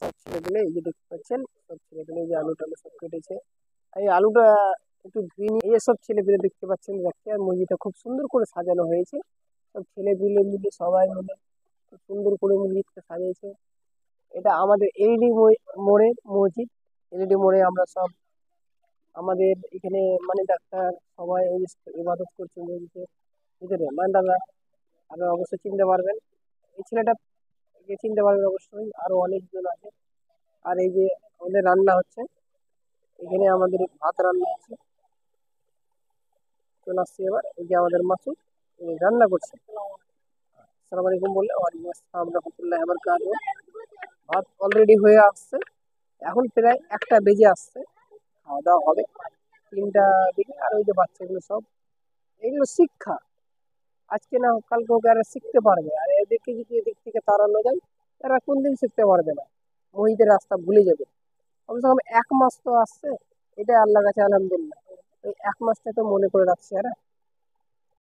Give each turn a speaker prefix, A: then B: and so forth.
A: সব ছেলেগুলো এই যে দেখতে পাচ্ছেন, সব ছেলেগুলো এই যে আলু টালু সব কেটেছে। আর এই আলুটা একটু ধুয়ে নিয়ে এই যে সব ছেলেগুলো দেখতে পাচ্ছেন যাচ্ছে, আর মুরগিটা খুব সুন্দর করে সাজানো হয়েছে। সব ছেলেগুলো মিলে সবাই মিলে খুব সুন্দর করে মুরগিটা সাজিয়েছে। এটা আমাদের এলইডি মোড়ের মসজিদ। এলইডি মোড়ে আমরা সব আমাদের এখানে মানে ডাক্তার সবাই এই যে ইবাদত করছে মসজিদের ভিতরে, মানে দাদা আপনি অবশ্যই চিনতে পারবেন এই ছেলেটা, একে চিনতে পারবেন অবশ্যই, আরো অনেকজন আছে। আর এই যে আমাদের রান্না হচ্ছে, এখানে আমাদের ভাত রান্না হচ্ছে, চলে আসছে এবার এই যে আমাদের মাসুদ রান্না করছে। আসসালামু আলাইকুম বললে, ওয়ালাইকুম আসসালাম রহমতুল্লাহ বারাকাতুহু। ভাত অলরেডি হয়ে আসছে, এখন প্রায় 1টা বেজে আসছে, খাওয়া দাওয়া হবে 3টা দিকে। আর ওই যে বাচ্চাগুলো সব, এগুলো শিক্ষা, আজকে না হোক কালকে হোক এরা শিখতে পারবে। আর এদেরকে যদি এদিক থেকে তাড়ানো যায়, এরা কোনদিন শিখতে পারবে না, মহিদের রাস্তা ভুলে যাবে। কমসে কম 1 মাস তো আসছে, এটা আল্লাহর কাছে আলহামদুলিল্লাহ। ওই 1 মাসটা তো মনে করে রাখছে এরা।